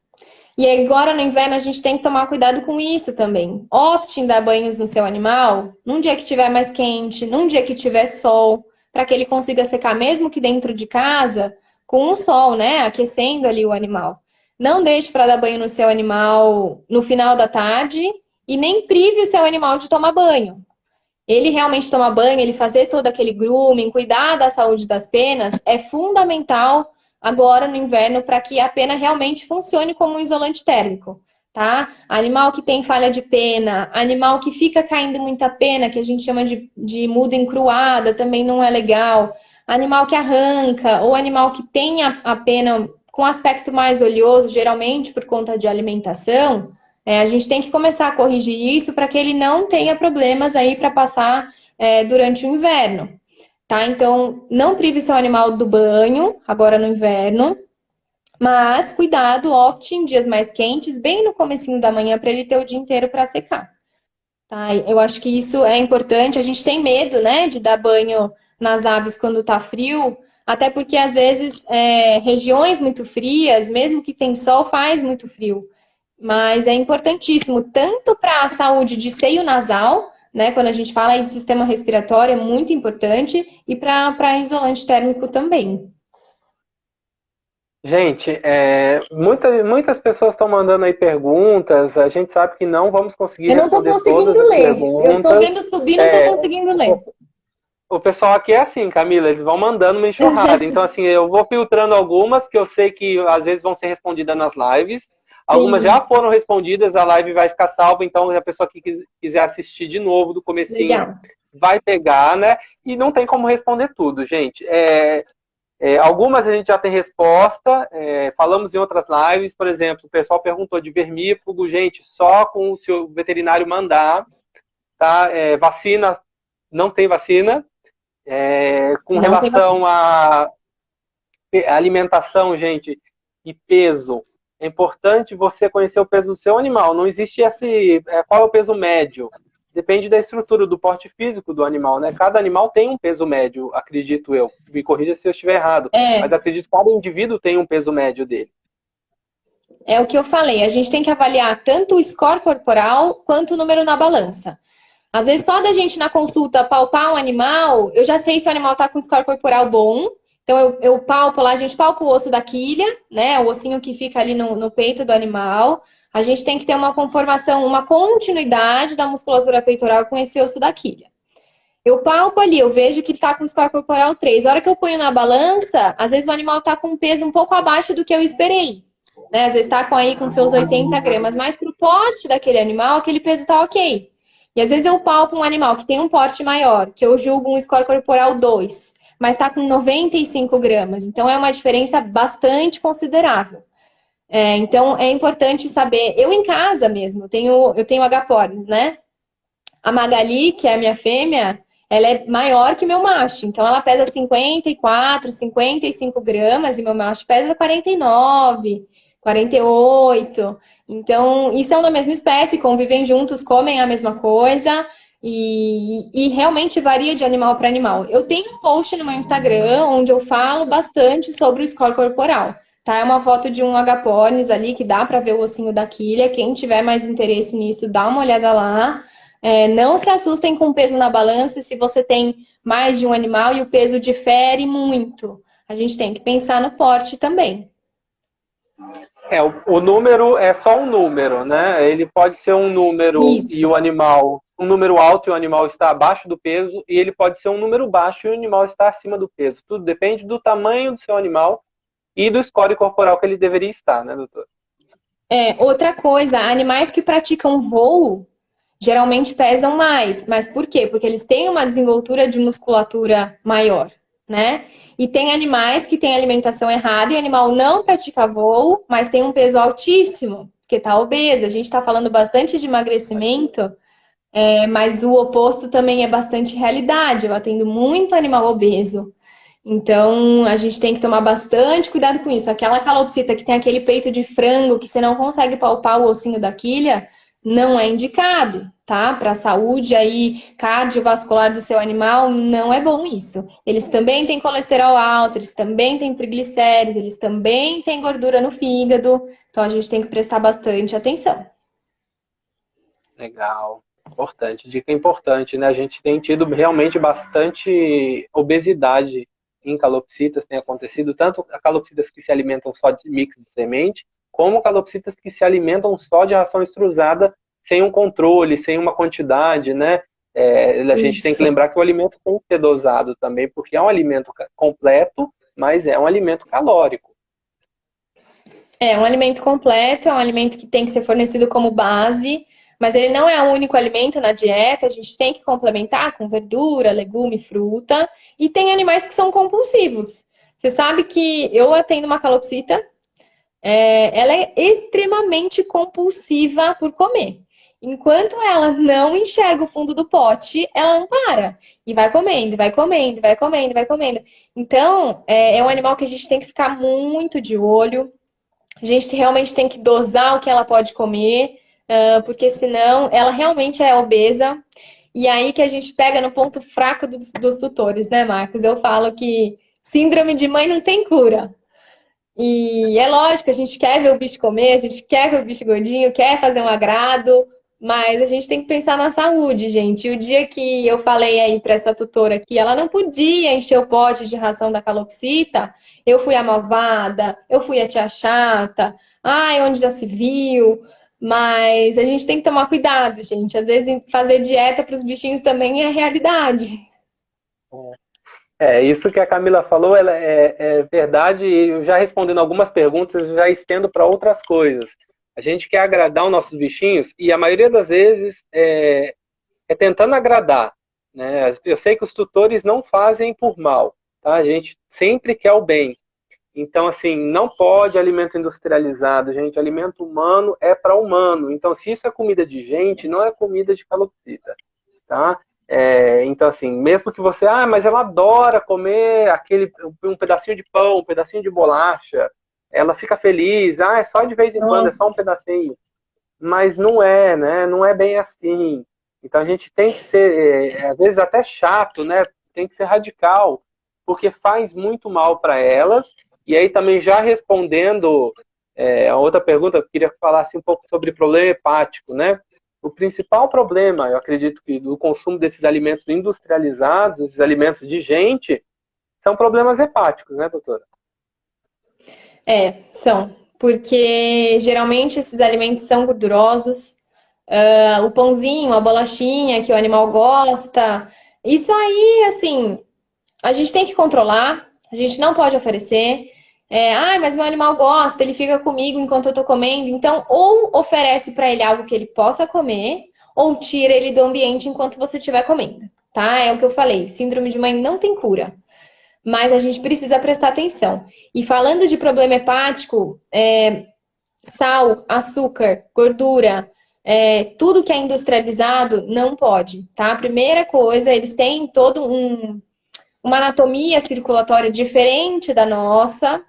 E agora no inverno a gente tem que tomar cuidado com isso também. Opte em dar banhos no seu animal num dia que tiver mais quente, num dia que tiver sol, para que ele consiga secar mesmo que dentro de casa, com o sol, né? Aquecendo ali o animal. Não deixe para dar banho no seu animal no final da tarde e nem prive o seu animal de tomar banho. Ele realmente tomar banho, ele fazer todo aquele grooming, cuidar da saúde das penas, é fundamental agora no inverno para que a pena realmente funcione como um isolante térmico, tá? Animal que tem falha de pena, animal que fica caindo muita pena, que a gente chama de muda encruada, também não é legal. Animal que arranca, ou animal que tem a pena com aspecto mais oleoso, geralmente por conta de alimentação, a gente tem que começar a corrigir isso para que ele não tenha problemas aí para passar durante o inverno, tá? Então, não prive seu animal do banho agora no inverno, mas cuidado, opte em dias mais quentes, bem no comecinho da manhã, para ele ter o dia inteiro para secar, tá? Eu acho que isso é importante. A gente tem medo, né, de dar banho nas aves quando tá frio, até porque às vezes regiões muito frias, mesmo que tem sol, faz muito frio. Mas é importantíssimo, tanto para a saúde de seio nasal, né? Quando a gente fala aí de sistema respiratório, é muito importante, e para isolante térmico também. Gente, muitas pessoas estão mandando aí perguntas. A gente sabe que não vamos conseguir Eu não estou responder todas conseguindo as ler. Eu estou perguntas. vendo subir, não estou conseguindo ler. O pessoal aqui é assim, Camila, eles vão mandando uma enxurrada. Então, assim, eu vou filtrando algumas que eu sei que às vezes vão ser respondidas nas lives. Algumas Sim. já foram respondidas, a live vai ficar salva, então a pessoa que quiser assistir de novo do comecinho Legal. vai pegar, né? E não tem como responder tudo, gente. Algumas a gente já tem resposta, falamos em outras lives, por exemplo, o pessoal perguntou de vermífugo, gente, só com o seu veterinário mandar, tá? Vacina, não tem vacina. Com Não relação à alimentação, gente, e peso, é importante você conhecer o peso do seu animal. Não existe qual é o peso médio. Depende da estrutura, do porte físico do animal, né? Cada animal tem um peso médio, acredito eu. Me corrija se eu estiver errado. Mas acredito que cada indivíduo tem um peso médio dele. É o que eu falei, a gente tem que avaliar tanto o score corporal quanto o número na balança. Às vezes, só da gente na consulta palpar um animal, eu já sei se o animal está com score corporal bom. Então eu palpo lá, a gente palpa o osso da quilha, né? O ossinho que fica ali no peito do animal. A gente tem que ter uma conformação, uma continuidade da musculatura peitoral com esse osso da quilha. Eu palpo ali, eu vejo que ele tá com score corporal 3. A hora que eu ponho na balança, às vezes o animal tá com um peso um pouco abaixo do que eu esperei. Né? Às vezes tá aí com seus 80 gramas, mas pro porte daquele animal, aquele peso tá ok. E às vezes eu palpo um animal que tem um porte maior, que eu julgo um score corporal 2, mas tá com 95 gramas. Então é uma diferença bastante considerável. Então é importante saber. Eu em casa mesmo, eu tenho H-Porns, né? A Magali, que é a minha fêmea, ela é maior que meu macho. Então ela pesa 54, 55 gramas e meu macho pesa 49, 48. Então, e são da mesma espécie, convivem juntos, comem a mesma coisa e realmente varia de animal para animal. Eu tenho um post no meu Instagram onde eu falo bastante sobre o score corporal. Tá? É uma foto de um agapornis ali que dá para ver o ossinho da quilha. Quem tiver mais interesse nisso, dá uma olhada lá. Não se assustem com o peso na balança se você tem mais de um animal e o peso difere muito. A gente tem que pensar no porte também. O número é só um número, né? Ele pode ser um número e o animal, um número alto e o animal está abaixo do peso, e ele pode ser um número baixo e o animal está acima do peso. Tudo depende do tamanho do seu animal e do score corporal que ele deveria estar, né, doutor? Outra coisa, animais que praticam voo geralmente pesam mais. Mas por quê? Porque eles têm uma desenvoltura de musculatura maior, né? E tem animais que têm alimentação errada e o animal não pratica voo, mas tem um peso altíssimo, porque está obeso. A gente está falando bastante de emagrecimento, mas o oposto também é bastante realidade. Eu atendo muito animal obeso. Então, a gente tem que tomar bastante cuidado com isso. Aquela calopsita que tem aquele peito de frango que você não consegue palpar o ossinho da quilha, não é indicado, tá? Para a saúde aí cardiovascular do seu animal, não é bom isso. Eles também têm colesterol alto, eles também têm triglicéridos, eles também têm gordura no fígado. Então, a gente tem que prestar bastante atenção. Legal. Importante. Dica importante, né? A gente tem tido realmente bastante obesidade em calopsitas, tem acontecido tanto calopsitas que se alimentam só de mix de semente, como calopsitas que se alimentam só de ração extrusada, sem um controle, sem uma quantidade, né? A gente tem que lembrar que o alimento tem que ser dosado também, porque é um alimento completo, mas é um alimento calórico. É um alimento completo, é um alimento que tem que ser fornecido como base, mas ele não é o único alimento na dieta, a gente tem que complementar com verdura, legume, fruta, e tem animais que são compulsivos. Você sabe que eu atendo uma calopsita, ela é extremamente compulsiva por comer. Enquanto ela não enxerga o fundo do pote, ela não para. E vai comendo, vai comendo, vai comendo, vai comendo. Então, é um animal que a gente tem que ficar muito de olho. A gente realmente tem que dosar o que ela pode comer, porque senão ela realmente é obesa. E aí que a gente pega no ponto fraco dos tutores, né, Marcos? Eu falo que síndrome de mãe não tem cura. E é lógico, a gente quer ver o bicho comer, a gente quer ver o bicho gordinho, quer fazer um agrado, mas a gente tem que pensar na saúde, gente. E o dia que eu falei aí para essa tutora que ela não podia encher o pote de ração da calopsita, eu fui a malvada, eu fui a tia chata, ai, onde já se viu. Mas a gente tem que tomar cuidado, gente. Às vezes fazer dieta para os bichinhos também é realidade. Isso que a Camila falou, ela é verdade, e eu já respondendo algumas perguntas, eu já estendo para outras coisas. A gente quer agradar os nossos bichinhos e a maioria das vezes é tentando agradar, né? Eu sei que os tutores não fazem por mal, tá? A gente sempre quer o bem. Então, assim, não pode alimento industrializado, gente. Alimento humano é para humano. Então, se isso é comida de gente, não é comida de calopsita, tá? Então, assim, mesmo que você... mas ela adora comer um pedacinho de pão, um pedacinho de bolacha. Ela fica feliz. É só de vez em quando, é só um pedacinho. Mas não é, né? Não é bem assim. Então, a gente tem que ser, às vezes, até chato, né? Tem que ser radical, porque faz muito mal para elas. E aí, também, já respondendo a outra pergunta, eu queria falar assim, um pouco sobre problema hepático, né? O principal problema, eu acredito que do consumo desses alimentos industrializados, esses alimentos de gente, são problemas hepáticos, né, doutora? São. Porque geralmente esses alimentos são gordurosos. O pãozinho, a bolachinha que o animal gosta. Isso aí, assim, a gente tem que controlar, a gente não pode oferecer. Mas meu animal gosta, ele fica comigo enquanto eu tô comendo. Então, ou oferece para ele algo que ele possa comer, ou tira ele do ambiente enquanto você estiver comendo, tá? É o que eu falei, síndrome de mãe não tem cura, mas a gente precisa prestar atenção. E falando de problema hepático, sal, açúcar, gordura, tudo que é industrializado não pode, tá? Primeira coisa, eles têm todo uma anatomia circulatória diferente da nossa,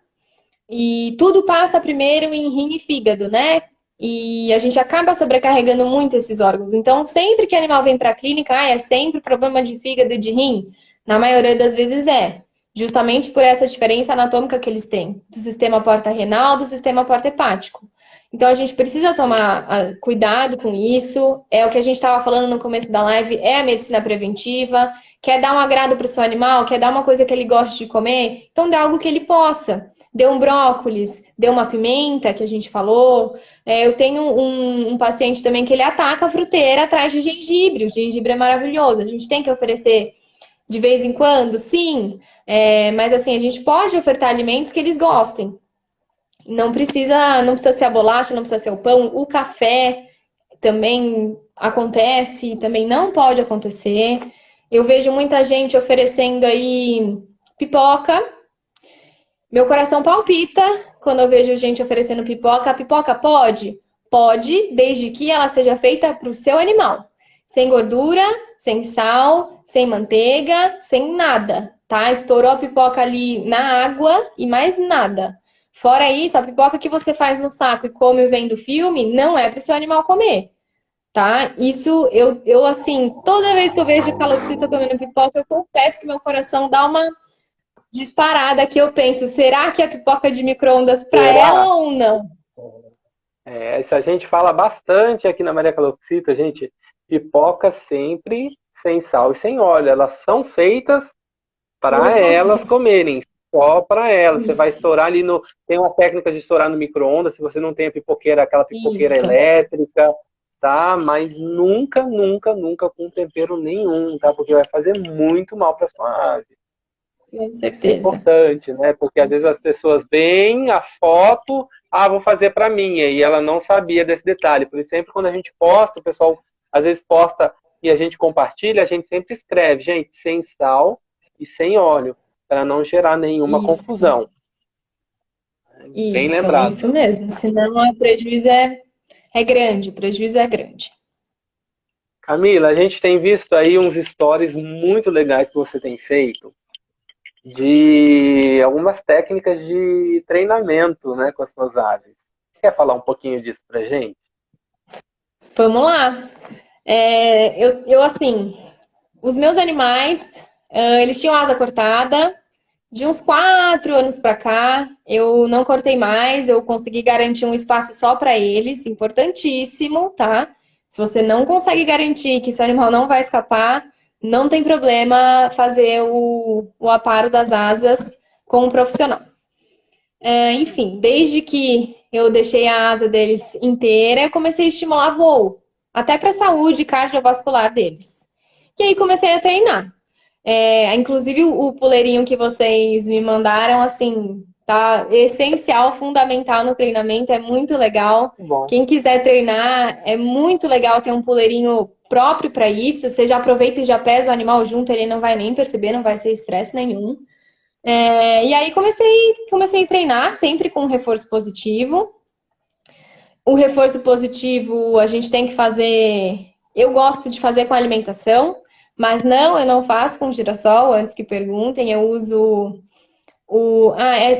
e tudo passa primeiro em rim e fígado, né? E a gente acaba sobrecarregando muito esses órgãos. Então, sempre que animal vem para a clínica, é sempre problema de fígado e de rim? Na maioria das vezes é. Justamente por essa diferença anatômica que eles têm, do sistema porta-renal, do sistema porta-hepático. Então, a gente precisa tomar cuidado com isso. É o que a gente estava falando no começo da live, é a medicina preventiva. Quer dar um agrado para o seu animal? Quer dar uma coisa que ele goste de comer? Então, dê algo que ele possa. Dê um brócolis, dê uma pimenta, que a gente falou. Eu tenho um paciente também que ele ataca a fruteira atrás de gengibre. O gengibre é maravilhoso. A gente tem que oferecer de vez em quando? Sim. Mas assim, a gente pode ofertar alimentos que eles gostem. Não precisa ser a bolacha, não precisa ser o pão. O café também acontece, também não pode acontecer. Eu vejo muita gente oferecendo aí pipoca. Meu coração palpita quando eu vejo gente oferecendo pipoca. A pipoca pode? Pode, desde que ela seja feita para o seu animal. Sem gordura, sem sal, sem manteiga, sem nada, tá? Estourou a pipoca ali na água e mais nada. Fora isso, a pipoca que você faz no saco e come vendo filme, não é para o seu animal comer, tá? Isso, eu assim, toda vez que eu vejo calopsita comendo pipoca, eu confesso que meu coração dá uma disparada que eu penso, será que é pipoca de micro-ondas para ela ou não? Isso a gente fala bastante aqui na Maria Calopsita, gente. Pipoca sempre sem sal e sem óleo. Elas são feitas para elas comerem, só para elas. Você vai estourar ali no... Tem uma técnica de estourar no micro-ondas, se você não tem a pipoqueira, aquela pipoqueira elétrica, tá? Mas nunca, nunca, nunca com tempero nenhum, tá? Porque vai fazer muito mal para sua ave. Com certeza. Isso é importante, né? Porque às vezes as pessoas veem a foto, vou fazer para mim, e ela não sabia desse detalhe. Por isso, sempre quando a gente posta, o pessoal às vezes posta e a gente compartilha, a gente sempre escreve, gente, sem sal e sem óleo, para não gerar nenhuma confusão. Bem lembrado. Isso mesmo, senão o prejuízo é grande, o prejuízo é grande. Camila, a gente tem visto aí uns stories muito legais que você tem feito, de algumas técnicas de treinamento, né, com as suas aves. Quer falar um pouquinho disso pra gente? Vamos lá. Assim, os meus animais, eles tinham asa cortada. De uns 4 anos pra cá, eu não cortei mais, eu consegui garantir um espaço só para eles, importantíssimo, tá? Se você não consegue garantir que seu animal não vai escapar, não tem problema fazer o aparo das asas com um profissional. Enfim, desde que eu deixei a asa deles inteira, eu comecei a estimular voo, até para a saúde cardiovascular deles. E aí comecei a treinar. Inclusive o puleirinho que vocês me mandaram, assim, tá essencial, fundamental no treinamento, é muito legal. Quem quiser treinar, é muito legal ter um puleirinho próprio para isso. Você já aproveita e já pesa o animal junto, ele não vai nem perceber, não vai ser estresse nenhum. E aí comecei a treinar sempre com reforço positivo. O reforço positivo a gente tem que fazer, eu gosto de fazer com alimentação. Mas eu não faço com girassol, antes que perguntem, eu uso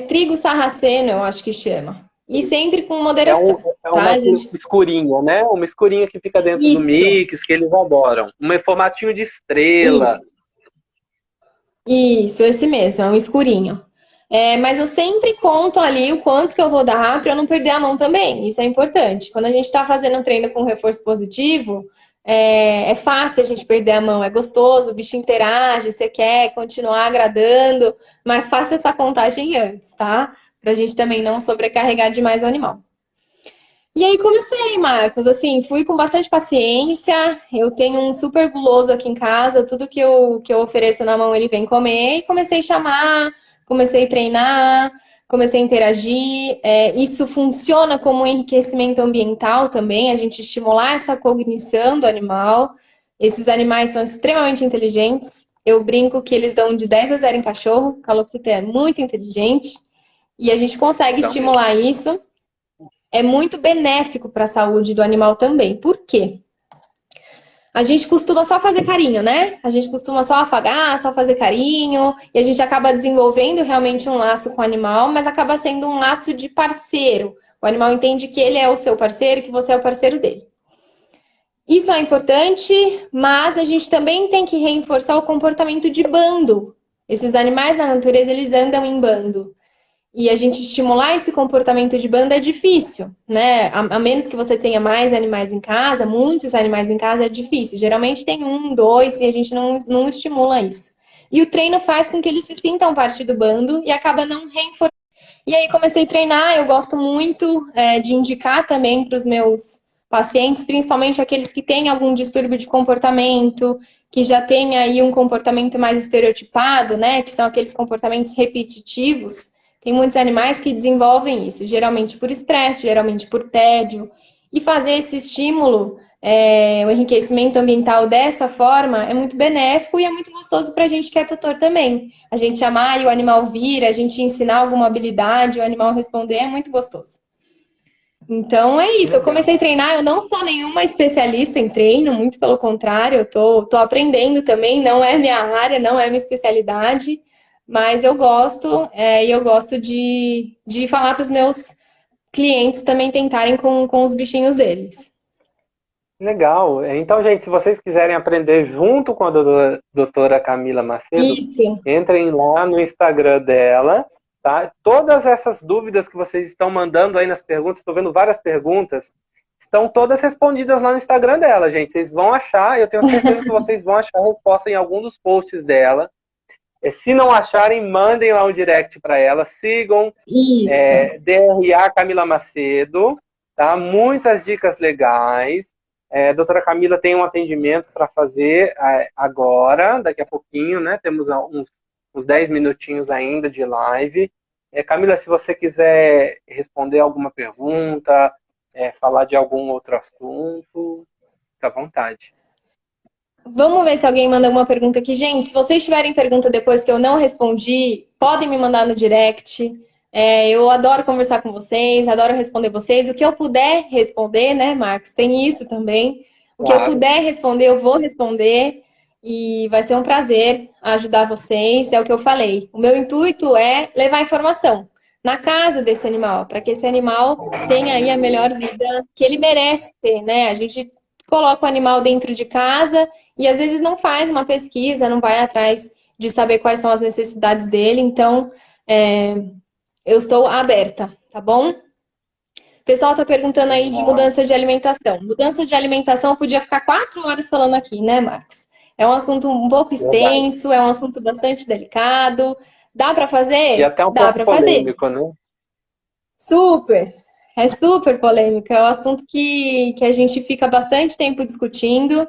trigo sarraceno, eu acho que chama. E sempre com moderação. Uma escurinha, né? Uma escurinha que fica dentro do mix, que eles adoram. Um formatinho de estrela. Isso, esse mesmo, é um escurinho. Mas eu sempre conto ali o quantos que eu vou dar para eu não perder a mão também. Isso é importante. Quando a gente está fazendo um treino com reforço positivo, É fácil a gente perder a mão, é gostoso, o bicho interage, você quer continuar agradando, mas faça essa contagem antes, tá? Pra gente também não sobrecarregar demais o animal. E aí comecei, Marcos, assim, fui com bastante paciência, eu tenho um super guloso aqui em casa, tudo que eu ofereço na mão ele vem comer, e comecei a chamar, comecei a treinar, comecei a interagir, isso funciona como um enriquecimento ambiental também, a gente estimular essa cognição do animal, esses animais são extremamente inteligentes, eu brinco que eles dão de 10 a 0 em cachorro, o calopsita é muito inteligente, e a gente consegue Então, mesmo. estimular isso, é muito benéfico para a saúde do animal também. Por quê? A gente costuma só fazer carinho, né? A gente costuma só afagar, só fazer carinho, e a gente acaba desenvolvendo realmente um laço com o animal, mas acaba sendo um laço de parceiro. O animal entende que ele é o seu parceiro e que você é o parceiro dele. Isso é importante, mas a gente também tem que reforçar o comportamento de bando. Esses animais na natureza, eles andam em bando. E a gente estimular esse comportamento de banda é difícil, né? A menos que você tenha mais animais em casa, muitos animais em casa é difícil. Geralmente tem um, dois, e a gente não estimula isso. E o treino faz com que eles se sintam parte do bando e acaba não reforçando. E aí comecei a treinar, eu gosto muito de indicar também para os meus pacientes, principalmente aqueles que têm algum distúrbio de comportamento, que já têm aí um comportamento mais estereotipado, né? Que são aqueles comportamentos repetitivos. Tem muitos animais que desenvolvem isso, geralmente por estresse, geralmente por tédio. E fazer esse estímulo, o enriquecimento ambiental dessa forma, é muito benéfico e é muito gostoso para a gente que é tutor também. A gente chamar e o animal vir, a gente ensinar alguma habilidade, o animal responder, é muito gostoso. Então é isso, eu comecei a treinar, eu não sou nenhuma especialista em treino, muito pelo contrário, eu tô aprendendo também, não é minha área, não é minha especialidade, mas eu gosto, e eu gosto de falar para os meus clientes também tentarem com os bichinhos deles. Legal. Então, gente, se vocês quiserem aprender junto com a doutora Camila Macedo, Isso, entrem lá no Instagram dela, tá? Todas essas dúvidas que vocês estão mandando aí nas perguntas, estou vendo várias perguntas, estão todas respondidas lá no Instagram dela, gente. Vocês vão achar, eu tenho certeza que vocês vão achar a resposta em algum dos posts dela. Se não acharem, mandem lá um direct para ela, sigam isso. DRA Camila Macedo, tá? Muitas dicas legais. Doutora Camila tem um atendimento para fazer agora, daqui a pouquinho, né? Temos uns 10 minutinhos ainda de live. Camila, se você quiser responder alguma pergunta, falar de algum outro assunto, fica à vontade. Vamos ver se alguém manda alguma pergunta aqui. Gente, se vocês tiverem pergunta depois que eu não respondi, podem me mandar no direct. Eu adoro conversar com vocês, adoro responder vocês. O que eu puder responder, né, Marcos? Tem isso também. O que eu Claro. puder responder, eu vou responder. E vai ser um prazer ajudar vocês. É o que eu falei. O meu intuito é levar informação na casa desse animal, para que esse animal tenha aí a melhor vida que ele merece ter, né? A gente coloca o animal dentro de casa e às vezes não faz uma pesquisa, não vai atrás de saber quais são as necessidades dele. Então, eu estou aberta, tá bom? O pessoal está perguntando aí de mudança de alimentação. Mudança de alimentação, eu podia ficar 4 horas falando aqui, né, Marcos? É um assunto um pouco Verdade. extenso, é um assunto bastante delicado. Dá para E fazer? até um Dá pouco para fazer. polêmico, né? Super! É super polêmico. É um assunto que a gente fica bastante tempo discutindo.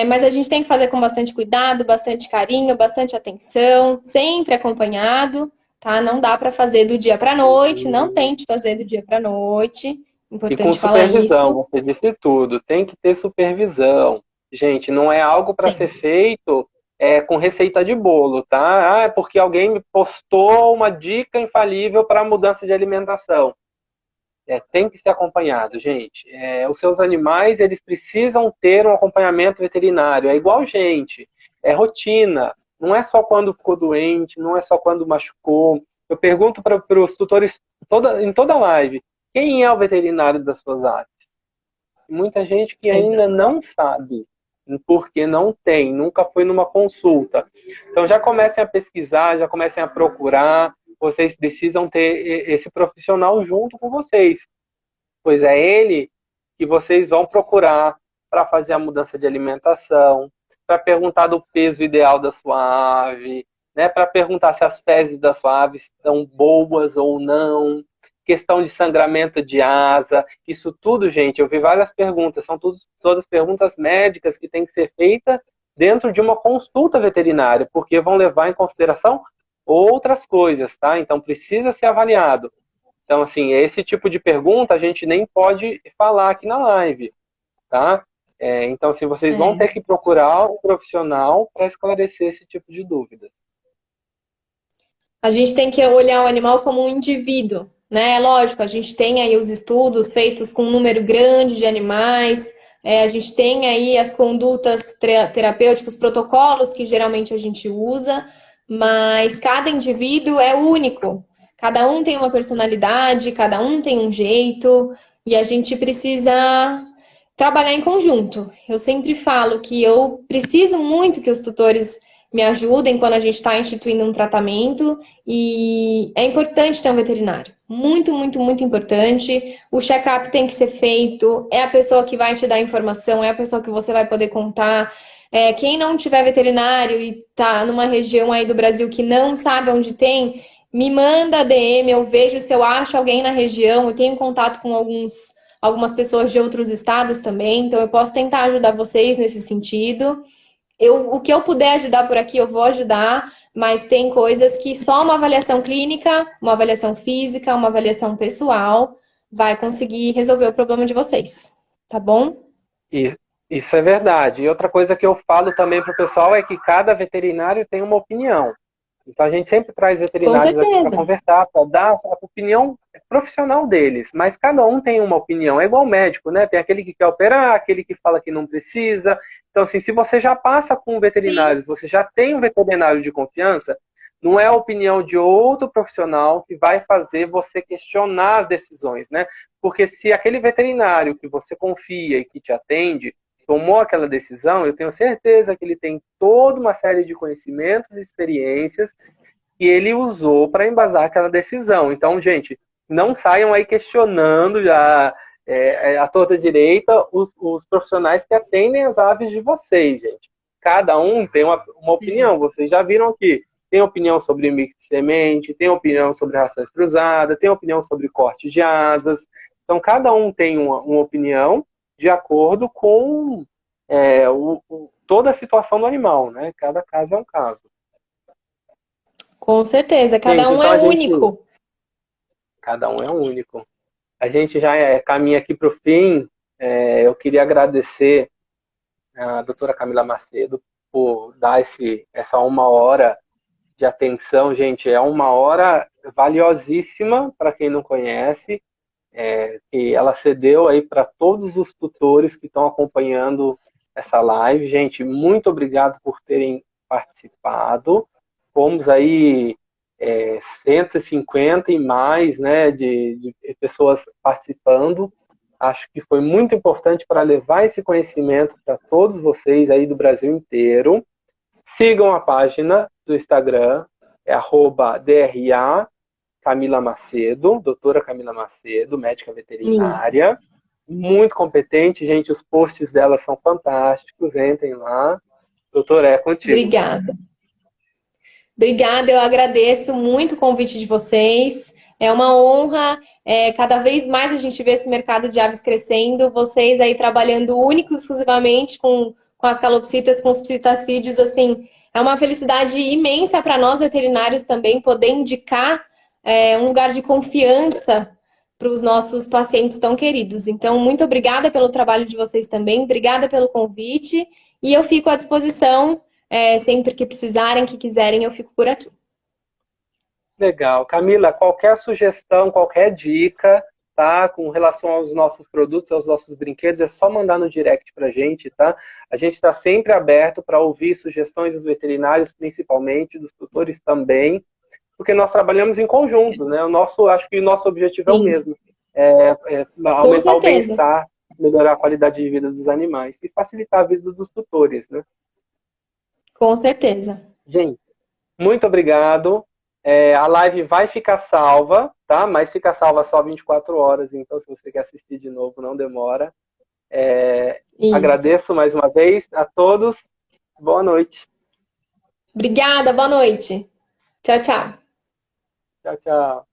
Mas a gente tem que fazer com bastante cuidado, bastante carinho, bastante atenção, sempre acompanhado, tá? Não dá para fazer do dia para noite, não tente fazer do dia para noite. E com Importante falar supervisão, isso. você disse tudo, tem que ter supervisão. Gente, não é algo para ser Tem. feito com receita de bolo, tá? É porque alguém me postou uma dica infalível para mudança de alimentação. Tem que ser acompanhado, gente. Os seus animais, eles precisam ter um acompanhamento veterinário. É igual gente, é rotina. Não é só quando ficou doente, não é só quando machucou. Eu pergunto para os tutores em toda live, quem é o veterinário das suas aves? Muita gente que ainda não sabe, porque não tem, nunca foi numa consulta. Então já comecem a pesquisar, já comecem a procurar. Vocês precisam ter esse profissional junto com vocês, pois é ele que vocês vão procurar para fazer a mudança de alimentação, para perguntar do peso ideal da sua ave, né, para perguntar se as fezes da sua ave estão boas ou não, questão de sangramento de asa, isso tudo, gente, eu vi várias perguntas, são todas perguntas médicas que têm que ser feitas dentro de uma consulta veterinária, porque vão levar em consideração outras coisas, tá? Então precisa ser avaliado. Então, assim, esse tipo de pergunta a gente nem pode falar aqui na live, tá? Então, assim, vocês vão ter que procurar um profissional para esclarecer esse tipo de dúvida. A gente tem que olhar o animal como um indivíduo, né? Lógico, a gente tem aí os estudos feitos com um número grande de animais, a gente tem aí as condutas terapêuticas, protocolos que geralmente a gente usa, mas cada indivíduo é único. Cada um tem uma personalidade, cada um tem um jeito, e a gente precisa trabalhar em conjunto. Eu sempre falo que eu preciso muito que os tutores me ajudem quando a gente está instituindo um tratamento, e é importante ter um veterinário. Muito, muito, muito importante. O check-up tem que ser feito, é a pessoa que vai te dar informação, é a pessoa que você vai poder contar. Quem não tiver veterinário e tá numa região aí do Brasil que não sabe onde tem, me manda DM, eu vejo se eu acho alguém na região, eu tenho contato com algumas pessoas de outros estados também, então eu posso tentar ajudar vocês nesse sentido. O que eu puder ajudar por aqui, eu vou ajudar, mas tem coisas que só uma avaliação clínica, uma avaliação física, uma avaliação pessoal vai conseguir resolver o problema de vocês, tá bom? Isso é verdade. E outra coisa que eu falo também para o pessoal é que cada veterinário tem uma opinião. Então a gente sempre traz veterinários aqui para conversar, para dar a opinião profissional deles. Mas cada um tem uma opinião. É igual médico, né? Tem aquele que quer operar, aquele que fala que não precisa. Então, assim, se você já passa com um veterinário, você já tem um veterinário de confiança, não é a opinião de outro profissional que vai fazer você questionar as decisões, né? Porque se aquele veterinário que você confia e que te atende tomou aquela decisão, eu tenho certeza que ele tem toda uma série de conhecimentos e experiências que ele usou para embasar aquela decisão. Então, gente, não saiam aí questionando já à torta direita os profissionais que atendem as aves de vocês, gente. Cada um tem uma opinião, vocês já viram aqui. Tem opinião sobre mix de semente, tem opinião sobre rações cruzadas, tem opinião sobre corte de asas. Então, cada um tem uma opinião de acordo com toda a situação do animal, né? Cada caso é um caso. Com certeza, cada um é único. Cada um é único. A gente já caminha aqui para o fim. Eu queria agradecer a doutora Camila Macedo por dar essa 1 hora de atenção, gente. É 1 hora valiosíssima para quem não conhece. Que ela cedeu aí para todos os tutores que estão acompanhando essa live. Gente, muito obrigado por terem participado. Fomos aí 150 e mais, né, de pessoas participando. Acho que foi muito importante para levar esse conhecimento para todos vocês aí do Brasil inteiro. Sigam a página do Instagram, @DRA Camila Macedo, doutora Camila Macedo, médica veterinária. Isso. Muito competente, gente. Os posts dela são fantásticos. Entrem lá. Doutora, é contigo. Obrigada, eu agradeço muito o convite de vocês. É uma honra. Cada vez mais a gente vê esse mercado de aves crescendo. Vocês aí trabalhando único e exclusivamente com as calopsitas, com os psitacídeos, assim, é uma felicidade imensa para nós veterinários também poder indicar um lugar de confiança para os nossos pacientes tão queridos. Então, muito obrigada pelo trabalho de vocês também, obrigada pelo convite, e eu fico à disposição, sempre que precisarem, que quiserem, eu fico por aqui. Legal. Camila, qualquer sugestão, qualquer dica, tá? Com relação aos nossos produtos, aos nossos brinquedos, é só mandar no direct pra gente, tá? A gente está sempre aberto para ouvir sugestões dos veterinários, principalmente, dos tutores também, porque nós trabalhamos em conjunto, né? Acho que o nosso objetivo é o mesmo. Aumentar o bem-estar, melhorar a qualidade de vida dos animais e facilitar a vida dos tutores, né? Com certeza. Gente, muito obrigado. A live vai ficar salva, tá? Mas fica salva só 24 horas, então se você quer assistir de novo, não demora. Isso. Agradeço mais uma vez a todos. Boa noite. Obrigada, boa noite. Tchau, tchau. Tchau, tchau.